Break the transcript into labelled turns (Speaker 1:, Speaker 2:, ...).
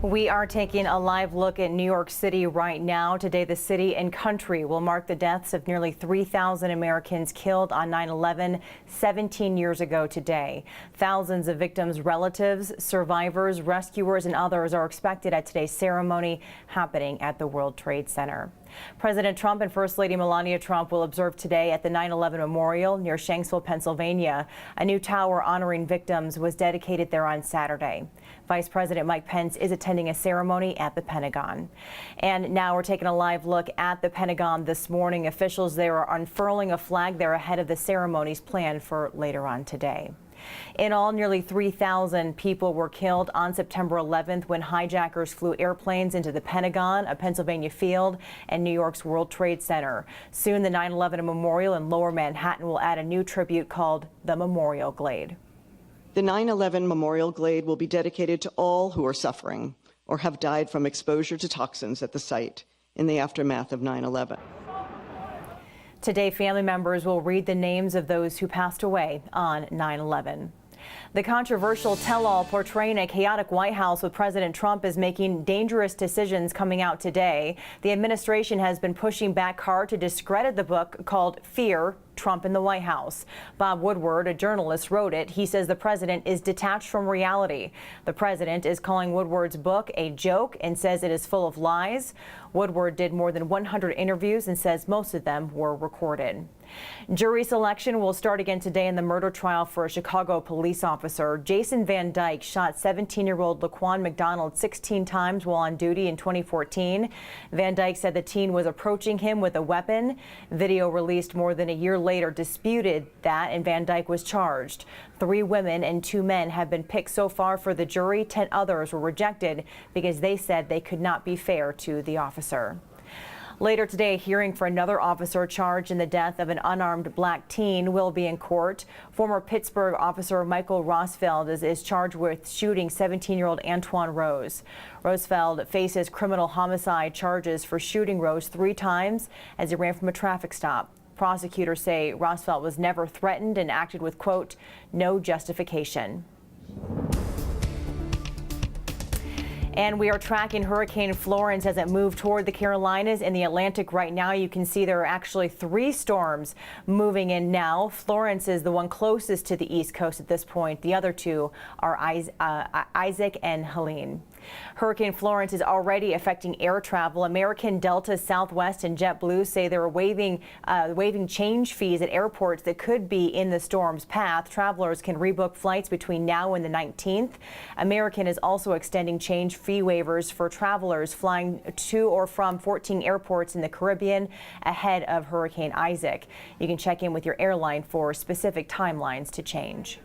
Speaker 1: We are taking a live look at New York City right now. Today, the city and country will mark the deaths of nearly 3,000 Americans killed on 9/11 17 years ago today. Thousands of victims' relatives, survivors, rescuers, and others are expected at today's ceremony happening at the World Trade Center. President Trump and First Lady Melania Trump will observe today at the 9/11 Memorial near Shanksville, Pennsylvania. A new tower honoring victims was dedicated there on Saturday. Vice President Mike Pence is attending a ceremony at the Pentagon. And now we're taking a live look at the Pentagon this morning. Officials there are unfurling a flag there ahead of the ceremonies planned for later on today. In all, nearly 3,000 people were killed on September 11th when hijackers flew airplanes into the Pentagon, a Pennsylvania field, and New York's World Trade Center. Soon, the 9/11 Memorial in Lower Manhattan will add a new tribute called the Memorial Glade.
Speaker 2: The 9/11 Memorial Glade will be dedicated to all who are suffering or have died from exposure to toxins at the site in the aftermath of 9/11.
Speaker 1: Today, family members will read the names of those who passed away on 9/11. The controversial tell-all portraying a chaotic White House with President Trump is making dangerous decisions coming out today. The administration has been pushing back hard to discredit the book called Fear, Trump in the White House. Bob Woodward, a journalist, wrote it. He says the president is detached from reality. The president is calling Woodward's book a joke and says it is full of lies. Woodward did more than 100 interviews and says most of them were recorded. Jury selection will start again today in the murder trial for a Chicago police officer. Jason Van Dyke shot 17-year-old Laquan McDonald 16 times while on duty in 2014. Van Dyke said the teen was approaching him with a weapon. Video released more than a year later disputed that, and Van Dyke was charged. 3 women and 2 men have been picked so far for the jury. 10 others were rejected because they said they could not be fair to the officer. Later today, a hearing for another officer charged in the death of an unarmed black teen will be in court. Former Pittsburgh officer Michael Rosfeld is charged with shooting 17-year-old Antoine Rose. Rosfeld faces criminal homicide charges for shooting Rose 3 times as he ran from a traffic stop. Prosecutors say Rosfeld was never threatened and acted with, quote, no justification. And we are tracking Hurricane Florence as it moved toward the Carolinas and the Atlantic right now. You can see there are actually 3 storms moving in now. Florence is the one closest to the East Coast at this point. The other 2 are Isaac and Helene. Hurricane Florence is already affecting air travel. American, Delta, Southwest, and JetBlue say they're waiving change fees at airports that could be in the storm's path. Travelers can rebook flights between now and the 19th. American is also extending change fee waivers for travelers flying to or from 14 airports in the Caribbean ahead of Hurricane Isaac. You can check in with your airline for specific timelines to change.